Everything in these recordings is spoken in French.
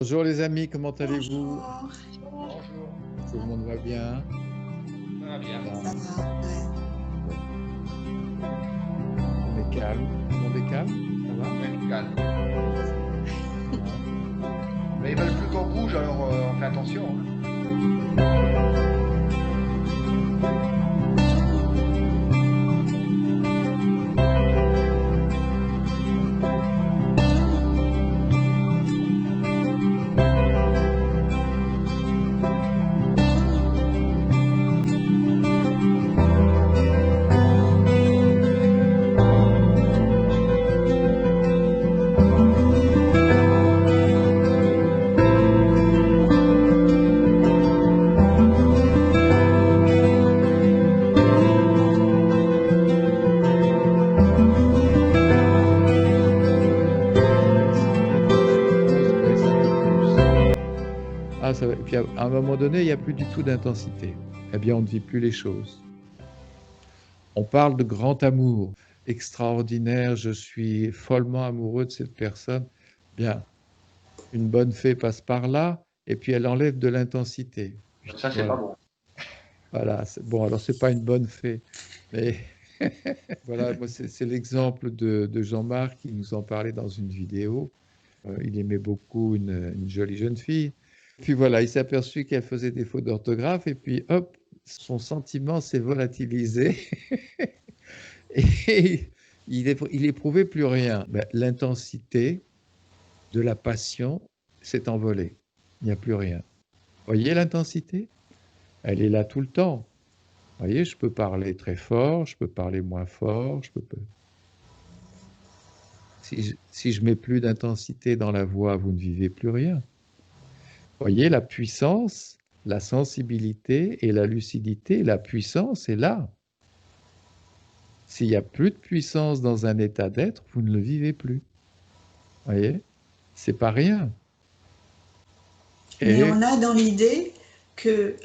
Bonjour les amis, comment allez-vous? Bonjour, Bonjour, Tout le monde va bien? ça va bien? Bon, ça va? Ouais. bon, on est calme. Tout le monde est calme? Ça va? Oui, calme. Bon, c'est bien. Hein? Mais ils veulent plus qu'on bouge, alors on fait attention, hein. L'intensité des choses baisse un peu plus. Ah, et puis à un moment donné, il n'y a plus du tout d'intensité. Eh bien, on ne vit plus les choses. On parle de grand amour, extraordinaire, je suis follement amoureux de cette personne. Bien, une bonne fée passe par là, et puis elle enlève de l'intensité. Ça, c'est pas Voilà. bon. Voilà, bon, alors c'est pas une bonne fée, mais voilà, moi c'est l'exemple de Jean-Marc qui nous en parlait dans une vidéo. Il aimait beaucoup une jolie jeune fille. Puis voilà, il s'est aperçu qu'elle faisait des fautes d'orthographe et puis hop, son sentiment s'est volatilisé et il éprouvait plus rien. Ben, l'intensité de la passion s'est envolée. Il n'y a plus rien. Voyez l'intensité? Elle est là tout le temps. Vous voyez, je peux parler très fort, je peux parler moins fort, si je mets plus d'intensité dans la voix, vous ne vivez plus rien. Vous voyez, la puissance, la sensibilité et la lucidité, la puissance est là. S'il n'y a plus de puissance dans un état d'être, vous ne le vivez plus. Vous voyez, c'est pas rien. Mais on Et a dans l'idée que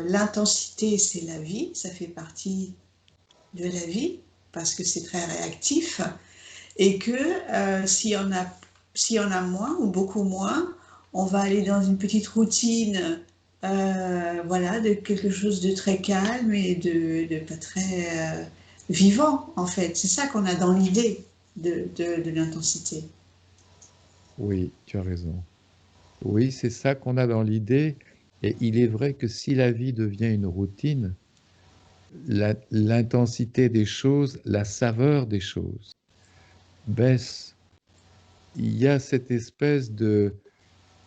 l'intensité, c'est la vie, ça fait partie de la vie, parce que c'est très réactif, et que s'il y en a moins ou beaucoup moins, on va aller dans une petite routine, voilà, de quelque chose de très calme et de pas très vivant, en fait. C'est ça qu'on a dans l'idée de l'intensité. oui, tu as raison. Oui, c'est ça qu'on a dans l'idée. Et il est vrai que si la vie devient une routine, l'intensité des choses, la saveur des choses baisse. Il y a cette espèce de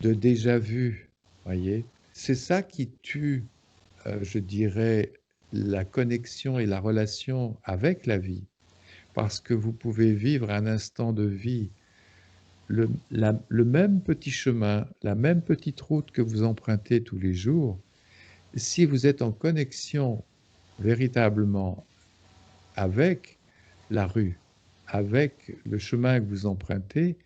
déjà-vu, voyez. C'est ça qui tue, je dirais, la connexion et la relation avec la vie. Parce que vous pouvez vivre un instant de vie, le même petit chemin, la même petite route que vous empruntez tous les jours. Si vous êtes en connexion véritablement avec la rue, avec le chemin que vous empruntez,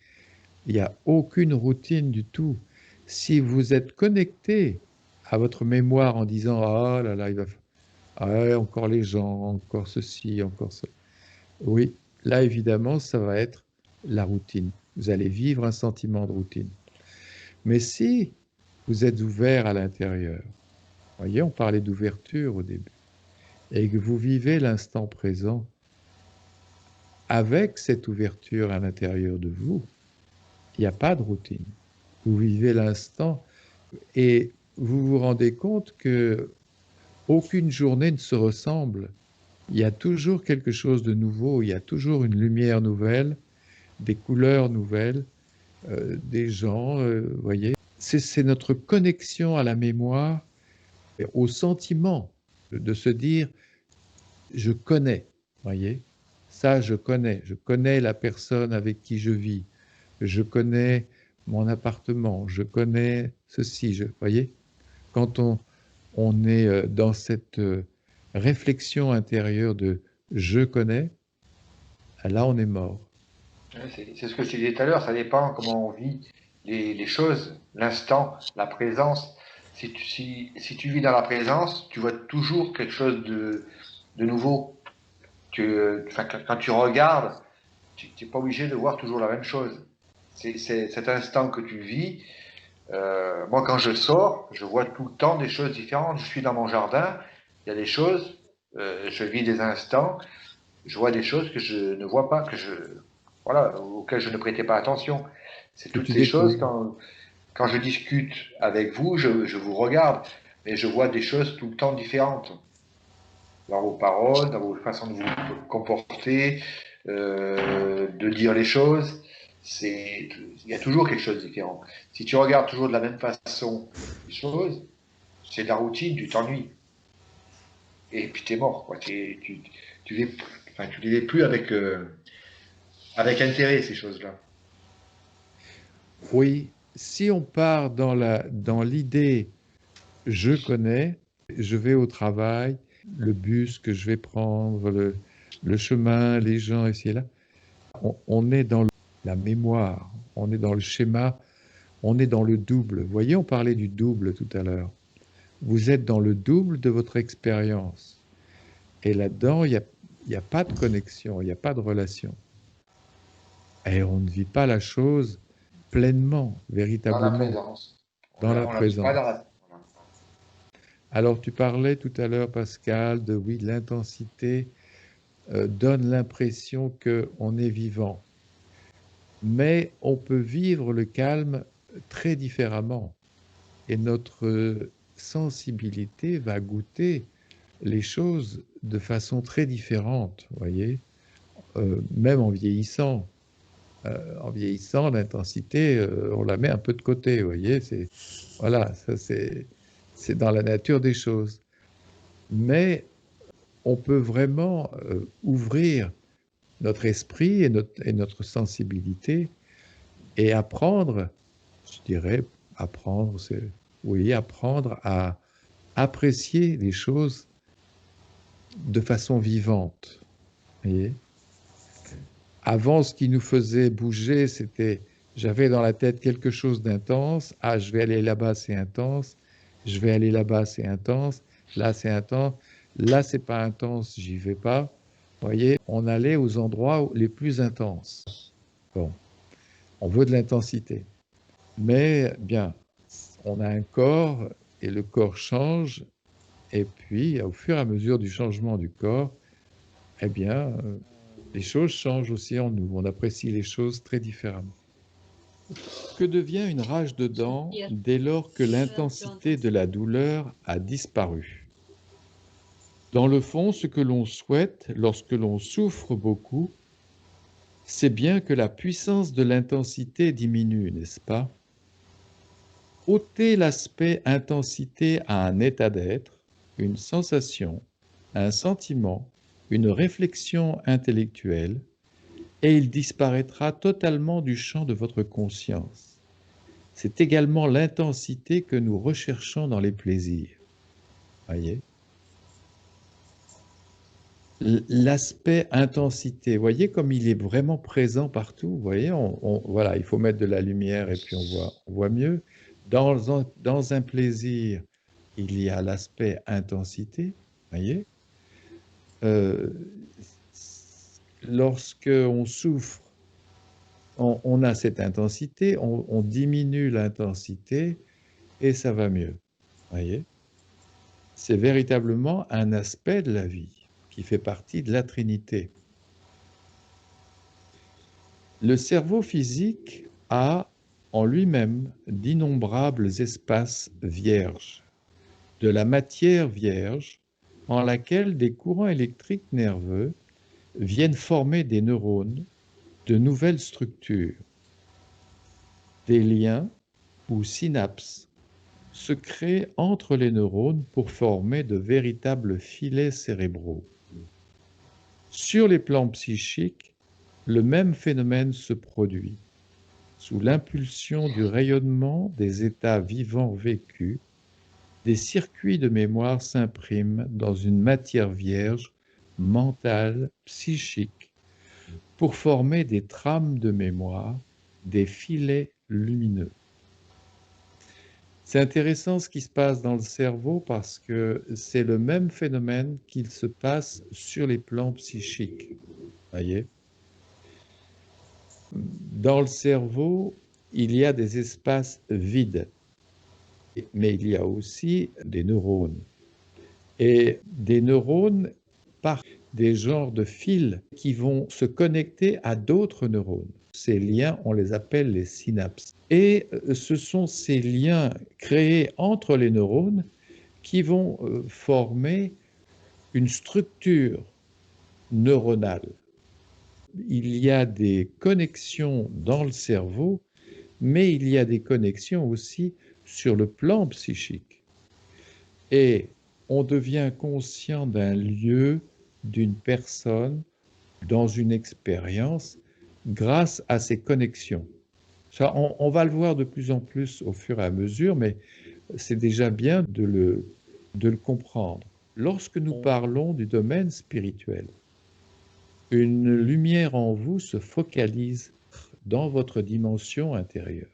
il n'y a aucune routine du tout. Si vous êtes connecté à votre mémoire en disant ah là là, ah ouais, encore les gens, encore ceci, encore ça. Oui, là évidemment, ça va être la routine. Vous allez vivre un sentiment de routine. Mais si vous êtes ouvert à l'intérieur, voyez, on parlait d'ouverture au début, et que vous vivez l'instant présent avec cette ouverture à l'intérieur de vous, il n'y a pas de routine. Vous vivez l'instant et vous vous rendez compte que aucune journée ne se ressemble. Il y a toujours quelque chose de nouveau, il y a toujours une lumière nouvelle, des couleurs nouvelles, des gens, vous voyez. C'est notre connexion à la mémoire, et au sentiment de se dire je connais, voyez. Ça, je connais la personne avec qui je vis, je connais mon appartement, je connais ceci, voyez. Quand on est dans cette réflexion intérieure de je connais, là on est mort. Ouais, c'est ce que je te disais tout à l'heure, ça dépend comment on vit les choses, l'instant, la présence. Si tu vis dans la présence, tu vois toujours quelque chose de nouveau. Enfin, quand tu regardes, tu n'es pas obligé de voir toujours la même chose. C'est cet instant que tu vis. Moi, quand je sors, je vois tout le temps des choses différentes. Je suis dans mon jardin, il y a des choses, je vis des instants, je vois des choses que je ne vois pas, voilà, auxquelles je ne prêtais pas attention. C'est que toutes tu ces choses découvres. quand je discute avec vous, je vous regarde, mais je vois des choses tout le temps différentes dans vos paroles, dans vos façons de vous comporter, de dire les choses. Il y a toujours quelque chose de différent. Si tu regardes toujours de la même façon les choses, c'est de la routine, tu t'ennuies. Et puis t'es mort, quoi. Tu les, enfin, tu les vis plus avec intérêt, ces choses-là. Oui, si on part dans l'idée je connais, je vais au travail, le bus que je vais prendre, le chemin, les gens ici et là, on est dans la mémoire, on est dans le schéma, on est dans le double. Vous voyez, on parlait du double tout à l'heure. Vous êtes dans le double de votre expérience. Et là-dedans, il y a pas de connexion, il n'y a pas de relation. Et on ne vit pas la chose pleinement, Dans la véritablement, présence. dans la On la vit pas dans présence. la. Alors, tu parlais tout à l'heure, Pascal, de oui, l'intensité donne l'impression qu'on est vivant. Mais on peut vivre le calme très différemment. Et notre sensibilité va goûter les choses de façon très différente, voyez, même en vieillissant. En vieillissant, l'intensité, on la met un peu de côté, vous voyez. Voilà, ça c'est dans la nature des choses. Mais on peut vraiment ouvrir notre esprit et notre sensibilité et apprendre, je dirais, apprendre, oui, apprendre à apprécier les choses de façon vivante. Vous voyez. Avant, ce qui nous faisait bouger, c'était, j'avais dans la tête quelque chose d'intense. Ah, je vais aller là-bas, c'est intense. Je vais aller là-bas, c'est intense. Là, c'est intense. Là, c'est pas intense, j'y vais pas. Vous voyez, on allait aux endroits les plus intenses. Bon, on veut de l'intensité. Mais bien, on a un corps et le corps change. Et puis, au fur et à mesure du changement du corps, eh bien, les choses changent aussi en nous. On apprécie les choses très différemment. Que devient une rage de dents dès lors que l'intensité de la douleur a disparu? Dans le fond, ce que l'on souhaite lorsque l'on souffre beaucoup, c'est bien que la puissance de l'intensité diminue, n'est-ce pas? Ôter l'aspect intensité à un état d'être, une sensation, un sentiment, une réflexion intellectuelle, et il disparaîtra totalement du champ de votre conscience. C'est également l'intensité que nous recherchons dans les plaisirs. Voyez? L'aspect intensité, voyez comme il est vraiment présent partout. Vous voyez, voilà, il faut mettre de la lumière et puis on voit mieux. Dans un plaisir, il y a l'aspect intensité. Voyez, euh, lorsque on souffre, on a cette intensité, on diminue l'intensité et ça va mieux. Voyez, c'est véritablement un aspect de la vie qui fait partie de la Trinité. Le cerveau physique a en lui-même d'innombrables espaces vierges, de la matière vierge en laquelle des courants électriques nerveux viennent former des neurones, de nouvelles structures. Des liens ou synapses se créent entre les neurones pour former de véritables filets cérébraux. Sur les plans psychiques, le même phénomène se produit. Sous l'impulsion du rayonnement des états vivants vécus, des circuits de mémoire s'impriment dans une matière vierge, mentale, psychique, pour former des trames de mémoire, des filets lumineux. C'est intéressant ce qui se passe dans le cerveau parce que c'est le même phénomène qu'il se passe sur les plans psychiques. Voyez? Dans le cerveau, il y a des espaces vides, mais il y a aussi des neurones. Et des neurones par des genres de fils qui vont se connecter à d'autres neurones. Ces liens, on les appelle les synapses. Et ce sont ces liens créés entre les neurones qui vont former une structure neuronale. Il y a des connexions dans le cerveau, mais il y a des connexions aussi sur le plan psychique. Et on devient conscient d'un lieu, d'une personne, dans une expérience, grâce à ces connexions. Ça, on va le voir de plus en plus au fur et à mesure, mais c'est déjà bien de le comprendre. Lorsque nous parlons du domaine spirituel, une lumière en vous se focalise dans votre dimension intérieure.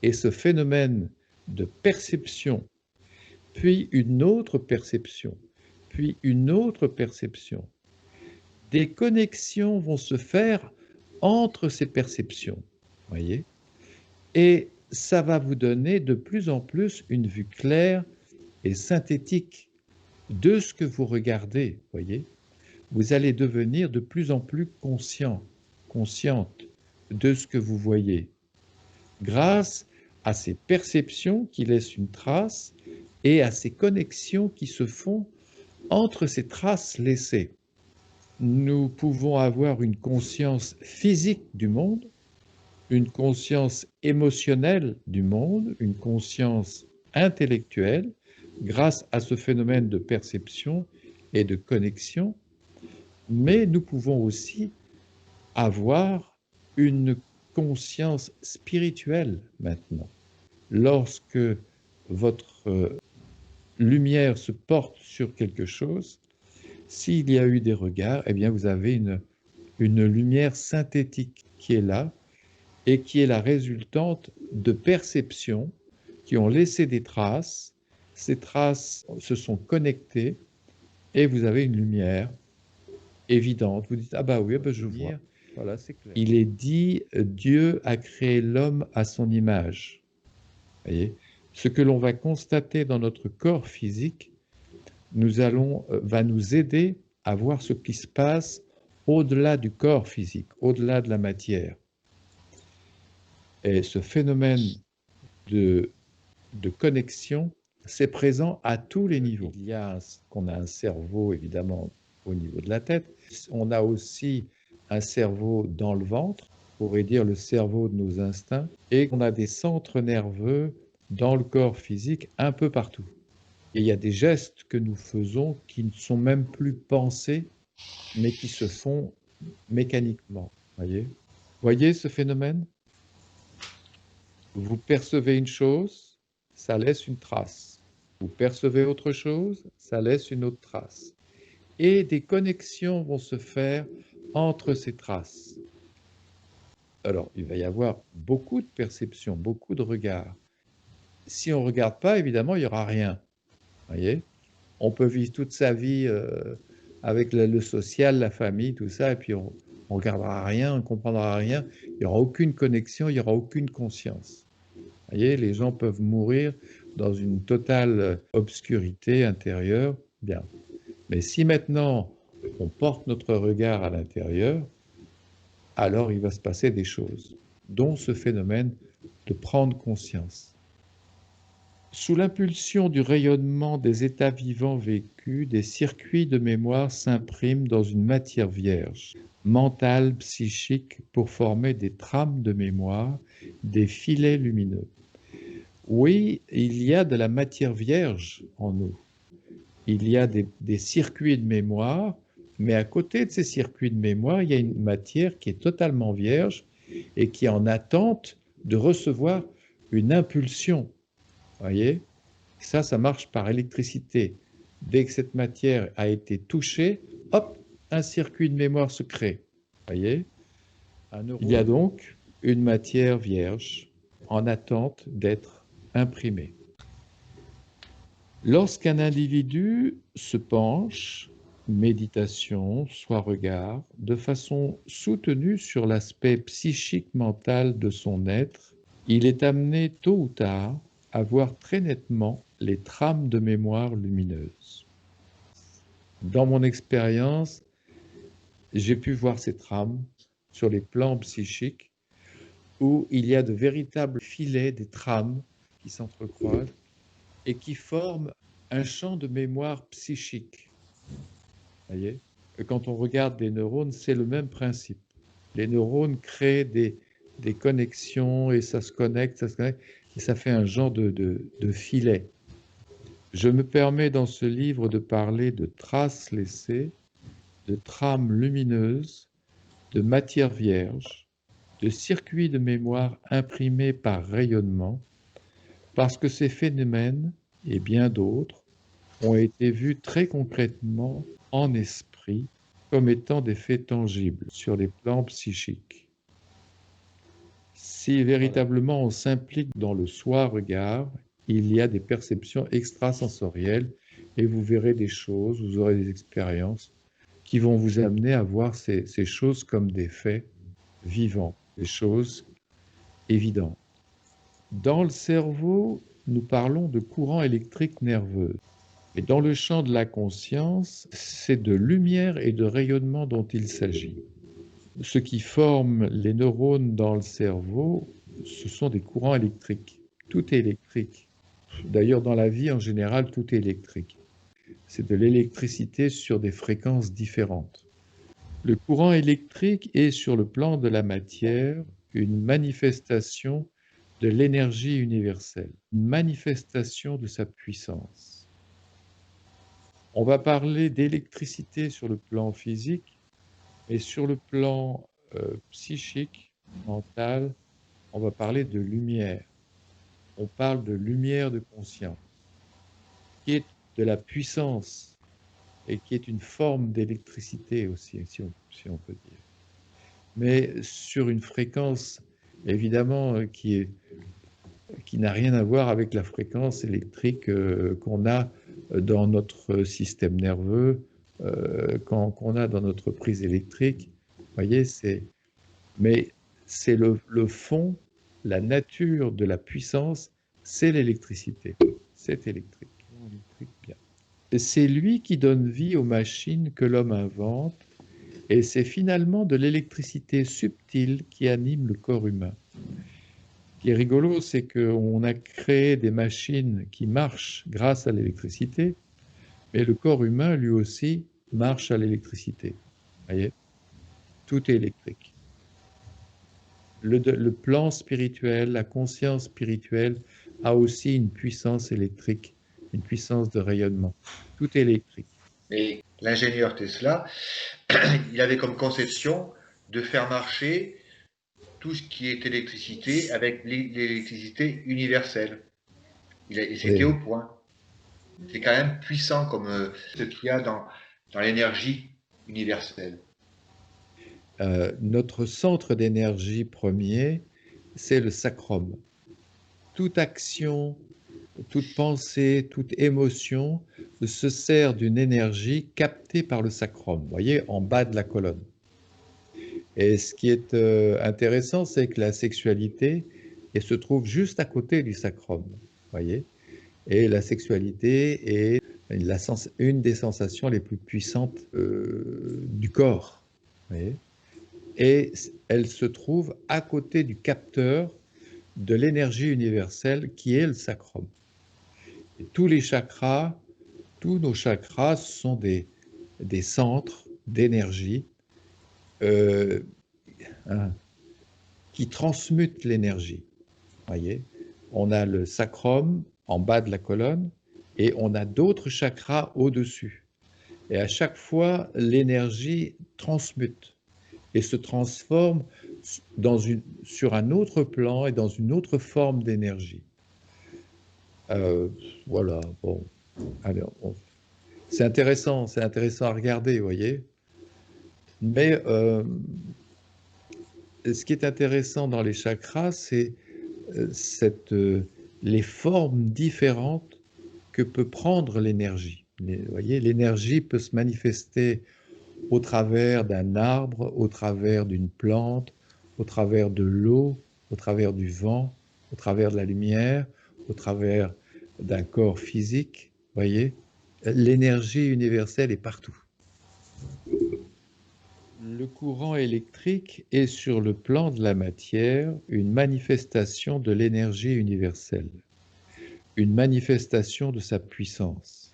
Et ce phénomène de perception, puis une autre perception, puis une autre perception, des connexions vont se faire entre ces perceptions, voyez, et ça va vous donner de plus en plus une vue claire et synthétique de ce que vous regardez, voyez. Vous allez devenir de plus en plus conscient, consciente de ce que vous voyez, grâce à ces perceptions qui laissent une trace et à ces connexions qui se font entre ces traces laissées. Nous pouvons avoir une conscience physique du monde, une conscience émotionnelle du monde, une conscience intellectuelle, grâce à ce phénomène de perception et de connexion, mais nous pouvons aussi avoir une conscience spirituelle maintenant. Lorsque votre lumière se porte sur quelque chose, s'il y a eu des regards, eh bien vous avez une lumière synthétique qui est là et qui est la résultante de perceptions qui ont laissé des traces. Ces traces se sont connectées et vous avez une lumière évidente. Vous dites, ah bah oui, ah bah je vois. Voilà, c'est clair. Il est dit, Dieu a créé l'homme à son image. Voyez, ce que l'on va constater dans notre corps physique, va nous aider à voir ce qui se passe au-delà du corps physique, au-delà de la matière. Et ce phénomène de connexion, c'est présent à tous les niveaux. Il y a qu'on a un cerveau, évidemment, au niveau de la tête. On a aussi un cerveau dans le ventre, on pourrait dire le cerveau de nos instincts, et on a des centres nerveux dans le corps physique un peu partout. Et il y a des gestes que nous faisons qui ne sont même plus pensés, mais qui se font mécaniquement. Voyez ce phénomène? Vous percevez une chose, ça laisse une trace. Vous percevez autre chose, ça laisse une autre trace. Et des connexions vont se faire entre ces traces. Alors, il va y avoir beaucoup de perceptions, beaucoup de regards. Si on ne regarde pas, évidemment, il n'y aura rien. Voyez, on peut vivre toute sa vie avec le social, la famille, tout ça, et puis on ne regardera rien, on ne comprendra rien. Il n'y aura aucune connexion, il n'y aura aucune conscience. Voyez, les gens peuvent mourir dans une totale obscurité intérieure. Bien. Mais si maintenant on porte notre regard à l'intérieur, alors il va se passer des choses, dont ce phénomène de prendre conscience. Sous l'impulsion du rayonnement des états vivants vécus, des circuits de mémoire s'impriment dans une matière vierge, mentale, psychique, pour former des trames de mémoire, des filets lumineux. Oui, il y a de la matière vierge en nous. Il y a des circuits de mémoire, mais à côté de ces circuits de mémoire, il y a une matière qui est totalement vierge et qui est en attente de recevoir une impulsion. Voyez, ça marche par électricité. Dès que cette matière a été touchée, hop, un circuit de mémoire se crée. Voyez, il y a donc une matière vierge en attente d'être imprimée. Lorsqu'un individu se penche, méditation, soit regard, de façon soutenue sur l'aspect psychique mental de son être, il est amené tôt ou tard à voir très nettement les trames de mémoire lumineuse. Dans mon expérience, j'ai pu voir ces trames sur les plans psychiques où il y a de véritables filets, des trames qui s'entrecroisent et qui forment un champ de mémoire psychique. Voyez? Quand on regarde des neurones, c'est le même principe. Les neurones créent des connexions et ça se connecte, et ça fait un genre de filet. Je me permets dans ce livre de parler de traces laissées, de trames lumineuses, de matière vierge, de circuits de mémoire imprimés par rayonnement, parce que ces phénomènes, et bien d'autres, ont été vus très concrètement en esprit comme étant des faits tangibles sur les plans psychiques. Si véritablement on s'implique dans le soi-regard, il y a des perceptions extrasensorielles et vous verrez des choses, vous aurez des expériences qui vont vous amener à voir ces choses comme des faits vivants, des choses évidentes. Dans le cerveau, nous parlons de courants électriques nerveux. Et dans le champ de la conscience, c'est de lumière et de rayonnement dont il s'agit. Ce qui forme les neurones dans le cerveau, ce sont des courants électriques. Tout est électrique. D'ailleurs, dans la vie, en général, tout est électrique. C'est de l'électricité sur des fréquences différentes. Le courant électrique est, sur le plan de la matière, une manifestation de l'énergie universelle, une manifestation de sa puissance. On va parler d'électricité sur le plan physique, et sur le plan psychique, mental, on va parler de lumière. On parle de lumière de conscience, qui est de la puissance et qui est une forme d'électricité aussi, si on peut dire. Mais sur une fréquence, évidemment, qui n'a rien à voir avec la fréquence électrique qu'on a dans notre système nerveux, qu'on a dans notre prise électrique. Vous voyez, mais c'est le fond, la nature de la puissance, c'est l'électricité. C'est électrique. Bien. C'est lui qui donne vie aux machines que l'homme invente, et c'est finalement de l'électricité subtile qui anime le corps humain. Ce qui est rigolo, c'est qu'on a créé des machines qui marchent grâce à l'électricité, mais le corps humain, lui aussi, marche à l'électricité. Vous voyez ? Tout est électrique. Le plan spirituel, la conscience spirituelle a aussi une puissance électrique, une puissance de rayonnement. Tout est électrique. Et l'ingénieur Tesla, il avait comme conception de faire marcher tout ce qui est électricité avec l'électricité universelle. Et c'était au point. C'est quand même puissant comme ce qu'il y a dans l'énergie universelle. Notre centre d'énergie premier, c'est le sacrum. Toute action, toute pensée, toute émotion se sert d'une énergie captée par le sacrum, vous voyez, en bas de la colonne. Et ce qui est intéressant, c'est que la sexualité, elle se trouve juste à côté du sacrum, vous voyez. Et la sexualité est une des sensations les plus puissantes du corps, vous voyez. Et elle se trouve à côté du capteur de l'énergie universelle qui est le sacrum. Et tous nos chakras sont des centres d'énergie qui transmutent l'énergie. Voyez, on a le sacrum en bas de la colonne et on a d'autres chakras au-dessus. Et à chaque fois, l'énergie transmute et se transforme sur un autre plan et dans une autre forme d'énergie. Voilà, bon. Alors, c'est intéressant à regarder, vous voyez. Mais ce qui est intéressant dans les chakras, c'est les formes différentes que peut prendre l'énergie. Vous voyez, l'énergie peut se manifester au travers d'un arbre, au travers d'une plante, au travers de l'eau, au travers du vent, au travers de la lumière, au travers d'un corps physique, voyez. L'énergie universelle est partout. Le courant électrique est sur le plan de la matière une manifestation de l'énergie universelle, une manifestation de sa puissance.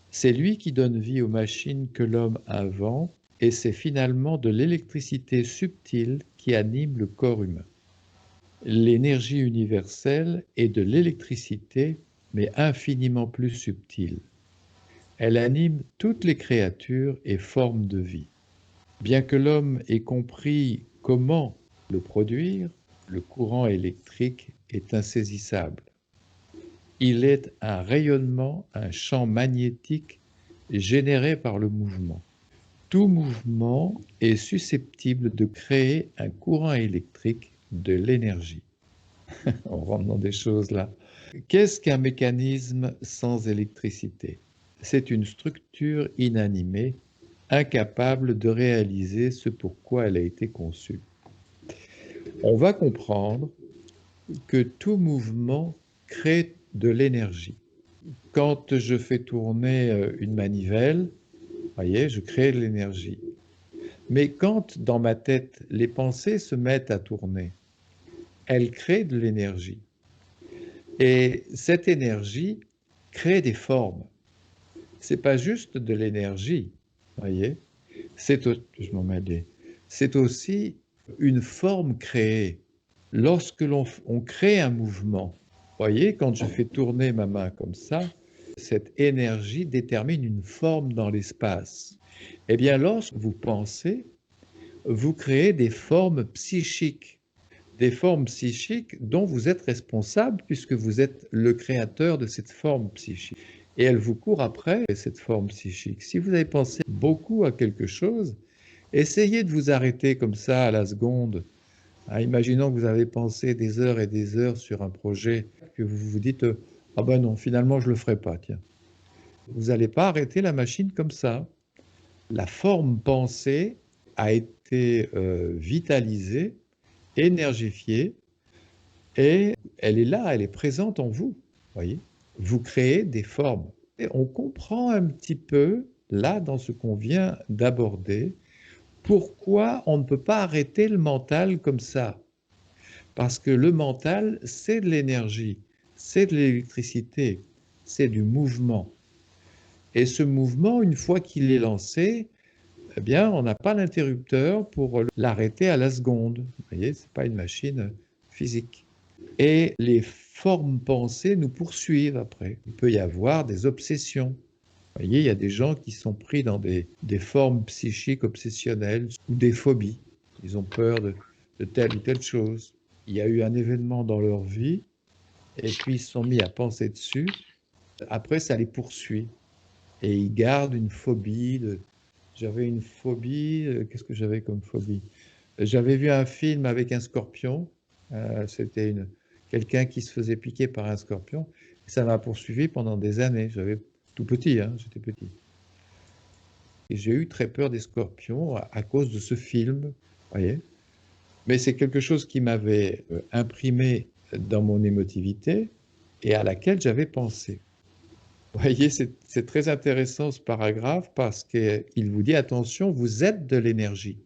C'est lui qui donne vie aux machines que l'homme invente et c'est finalement de l'électricité subtile qui anime le corps humain. L'énergie universelle est de l'électricité, mais infiniment plus subtile. Elle anime toutes les créatures et formes de vie. Bien que l'homme ait compris comment le produire, le courant électrique est insaisissable. Il est un rayonnement, un champ magnétique généré par le mouvement. Tout mouvement est susceptible de créer un courant électrique, de l'énergie. On rentre dans des choses là. Qu'est-ce qu'un mécanisme sans électricité? C'est une structure inanimée, incapable de réaliser ce pourquoi elle a été conçue. On va comprendre que tout mouvement crée de l'énergie. Quand je fais tourner une manivelle, voyez, je crée de l'énergie. Mais quand dans ma tête, les pensées se mettent à tourner, elles créent de l'énergie. Et cette énergie crée des formes. C'est pas juste de l'énergie, voyez. Je m'en mêle. C'est aussi une forme créée. Lorsque on crée un mouvement, voyez, quand je fais tourner ma main comme ça, cette énergie détermine une forme dans l'espace. Eh bien, lorsque vous pensez, vous créez des formes psychiques dont vous êtes responsable puisque vous êtes le créateur de cette forme psychique. Et elle vous court après, cette forme psychique. Si vous avez pensé beaucoup à quelque chose, essayez de vous arrêter comme ça à la seconde. Imaginons que vous avez pensé des heures et des heures sur un projet, que vous vous dites « Ah ben non, finalement je ne le ferai pas, tiens ». Vous n'allez pas arrêter la machine comme ça. La forme pensée a été vitalisée, énergifiée, et elle est là, elle est présente en vous, voyez. Vous créez des formes. Et on comprend un petit peu, là, dans ce qu'on vient d'aborder, pourquoi on ne peut pas arrêter le mental comme ça. Parce que le mental, c'est de l'énergie, c'est de l'électricité, c'est du mouvement. Et ce mouvement, une fois qu'il est lancé, eh bien, on n'a pas l'interrupteur pour l'arrêter à la seconde. Vous voyez, ce n'est pas une machine physique. Et les formes pensées nous poursuivent après. Il peut y avoir des obsessions. Vous voyez, il y a des gens qui sont pris dans des formes psychiques obsessionnelles ou des phobies. Ils ont peur de telle ou telle chose. Il y a eu un événement dans leur vie et puis ils se sont mis à penser dessus. Après, ça les poursuit. Et ils gardent une phobie. J'avais une phobie. Qu'est-ce que j'avais comme phobie? J'avais vu un film avec un scorpion. C'était quelqu'un qui se faisait piquer par un scorpion. Et ça m'a poursuivi pendant des années. J'avais tout petit, hein, j'étais petit. Et j'ai eu très peur des scorpions à cause de ce film, voyez. Mais c'est quelque chose qui m'avait imprimé dans mon émotivité et à laquelle j'avais pensé. Vous voyez, c'est très intéressant ce paragraphe parce qu'il vous dit attention, vous êtes de l'énergie.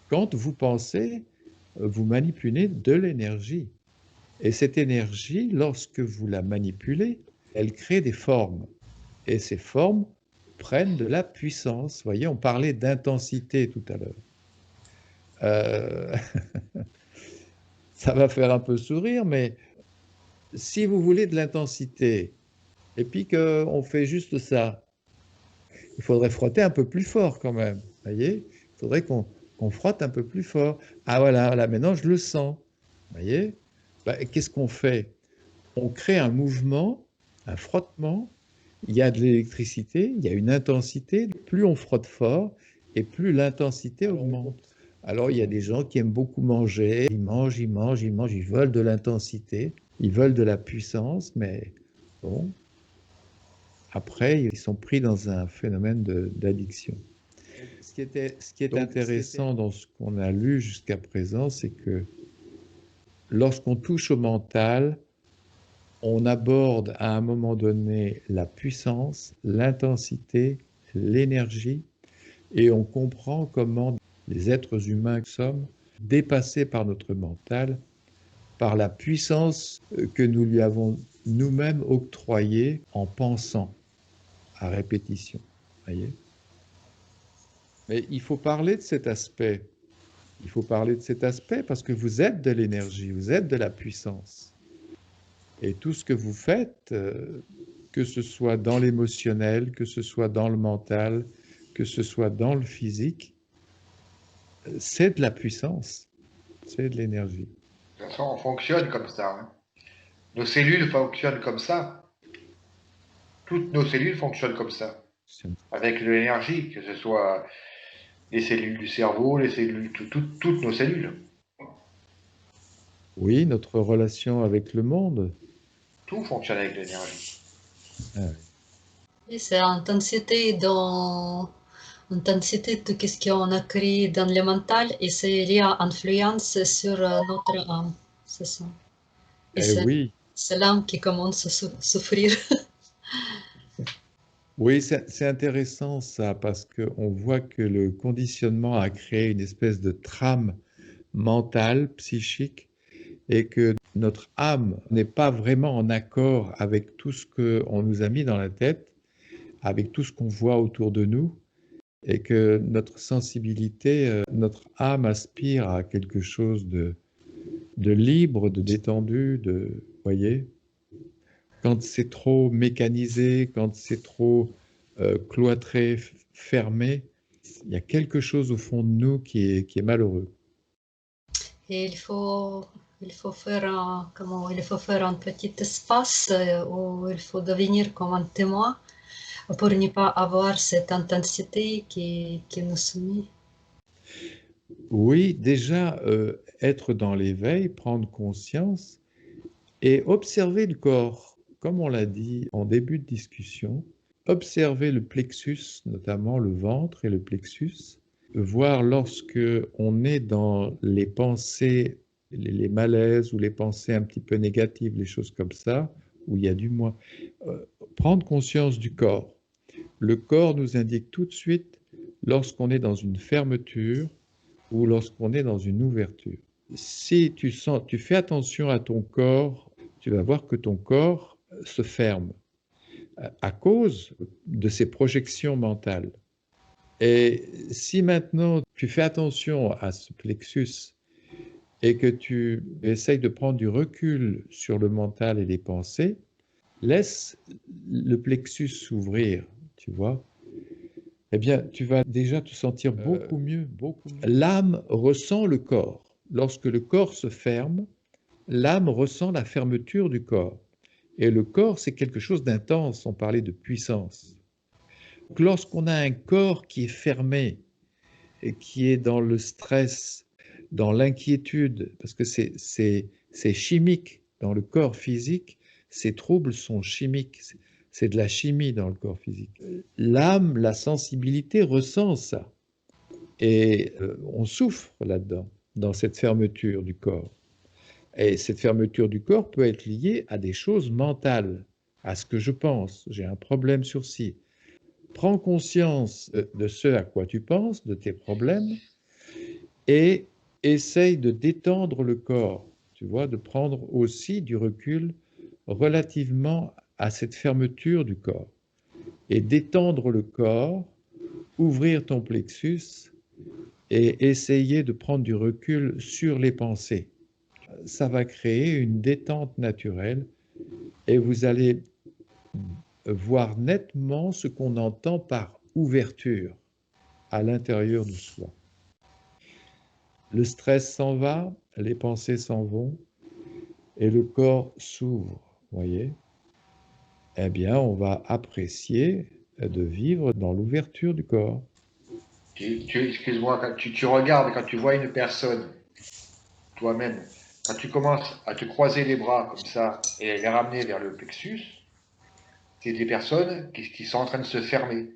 Quand vous pensez, vous manipulez de l'énergie. Et cette énergie, lorsque vous la manipulez, elle crée des formes. Et ces formes prennent de la puissance. Vous voyez, on parlait d'intensité tout à l'heure. Ça va faire un peu sourire, mais si vous voulez de l'intensité, et puis qu'on fait juste ça, il faudrait frotter un peu plus fort quand même. Vous voyez, il faudrait qu'on frotte un peu plus fort. Ah voilà, là maintenant je le sens. Vous voyez, qu'est-ce qu'on fait? On crée un mouvement, un frottement. Il y a de l'électricité, il y a une intensité. Plus on frotte fort, et plus l'intensité augmente. Alors il y a des gens qui aiment beaucoup manger. Ils mangent, ils mangent, ils mangent. Ils veulent de l'intensité, ils veulent de la puissance, mais bon. Après, ils sont pris dans un phénomène d'addiction. Ce qui est intéressant dans ce qu'on a lu jusqu'à présent, c'est que lorsqu'on touche au mental, on aborde à un moment donné la puissance, l'intensité, l'énergie, et on comprend comment les êtres humains que nous sommes, dépassés par notre mental, par la puissance que nous lui avons nous-mêmes octroyée en pensant à répétition. Voyez ? Mais il faut parler de cet aspect. Il faut parler de cet aspect parce que vous êtes de l'énergie, vous êtes de la puissance. Et tout ce que vous faites, que ce soit dans l'émotionnel, que ce soit dans le mental, que ce soit dans le physique, c'est de la puissance, c'est de l'énergie. De toute façon, on fonctionne comme ça. Hein. Nos cellules fonctionnent comme ça. Toutes nos cellules fonctionnent comme ça. Avec l'énergie, que ce soit les cellules du cerveau, les cellules, toutes nos cellules. Oui, notre relation avec le monde. Tout fonctionne avec l'énergie. Ah, Et c'est l'intensité de ce qu'on a créé dans le mental et c'est lié à influence sur notre âme. C'est ça. Et oui. C'est l'âme qui commence à souffrir. Oui, c'est intéressant ça, parce qu'on voit que le conditionnement a créé une espèce de trame mentale, psychique, et que notre âme n'est pas vraiment en accord avec tout ce qu'on nous a mis dans la tête, avec tout ce qu'on voit autour de nous, et que notre sensibilité, notre âme aspire à quelque chose de libre, de détendu, voyez ? Quand c'est trop mécanisé, quand c'est trop cloîtré, fermé, il y a quelque chose au fond de nous qui est malheureux. Et il faut faire un petit espace où il faut devenir comme un témoin pour ne pas avoir cette intensité qui nous soumet. Oui, déjà, être dans l'éveil, prendre conscience et observer le corps. Comme on l'a dit en début de discussion, observer le plexus, notamment le ventre et le plexus, voir lorsque on est dans les pensées, les malaises ou les pensées un petit peu négatives, les choses comme ça, où il y a du moi. Prendre conscience du corps. Le corps nous indique tout de suite lorsqu'on est dans une fermeture ou lorsqu'on est dans une ouverture. Si tu fais attention à ton corps, tu vas voir que ton corps se ferme à cause de ces projections mentales. Et si maintenant tu fais attention à ce plexus et que tu essayes de prendre du recul sur le mental et les pensées, laisse le plexus s'ouvrir, tu vois. Eh bien, tu vas déjà te sentir beaucoup mieux, beaucoup mieux. L'âme ressent le corps. Lorsque le corps se ferme, l'âme ressent la fermeture du corps. Et le corps, c'est quelque chose d'intense, on parlait de puissance. Lorsqu'on a un corps qui est fermé et qui est dans le stress, dans l'inquiétude, parce que c'est chimique dans le corps physique, ces troubles sont chimiques, c'est de la chimie dans le corps physique. L'âme, la sensibilité ressent ça et on souffre là-dedans, dans cette fermeture du corps. Et cette fermeture du corps peut être liée à des choses mentales, à ce que je pense, j'ai un problème sur ci. Prends conscience de ce à quoi tu penses, de tes problèmes, et essaye de détendre le corps, tu vois, de prendre aussi du recul relativement à cette fermeture du corps. Et détendre le corps, ouvrir ton plexus et essayer de prendre du recul sur les pensées. Ça va créer une détente naturelle et vous allez voir nettement ce qu'on entend par ouverture à l'intérieur de soi. Le stress s'en va, les pensées s'en vont et le corps s'ouvre, voyez. Eh bien, on va apprécier de vivre dans l'ouverture du corps. Excuse-moi, quand tu regardes, quand tu vois une personne, toi-même, quand tu commences à te croiser les bras comme ça et à les ramener vers le plexus, c'est des personnes qui sont en train de se fermer.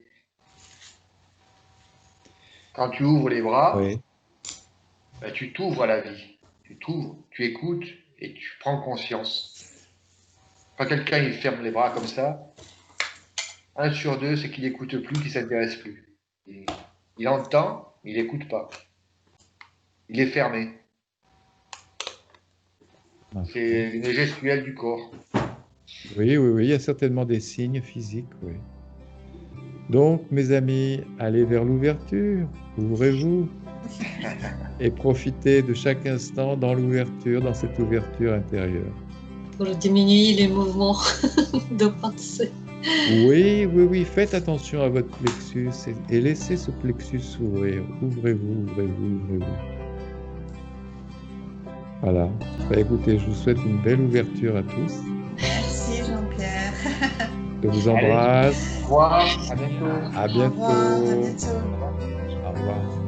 Quand tu ouvres les bras, Oui. ben, tu t'ouvres à la vie. Tu t'ouvres, tu écoutes, et tu prends conscience. Quand quelqu'un il ferme les bras comme ça, 1 sur 2, c'est qu'il n'écoute plus, qu'il ne s'intéresse plus. Il entend, mais il n'écoute pas. Il est fermé. C'est une gestuelle du corps. Oui, oui, oui, il y a certainement des signes physiques, oui. Donc, mes amis, allez vers l'ouverture, ouvrez-vous et profitez de chaque instant dans l'ouverture, dans cette ouverture intérieure. Pour diminuer les mouvements de pensée. Oui, oui, oui, faites attention à votre plexus et laissez ce plexus s'ouvrir. Ouvrez-vous, ouvrez-vous, ouvrez-vous. Voilà. Bah, écoutez, je vous souhaite une belle ouverture à tous. Merci Jean-Pierre. Je vous embrasse. Au revoir, à bientôt. À Au revoir, à bientôt. bientôt. Au revoir.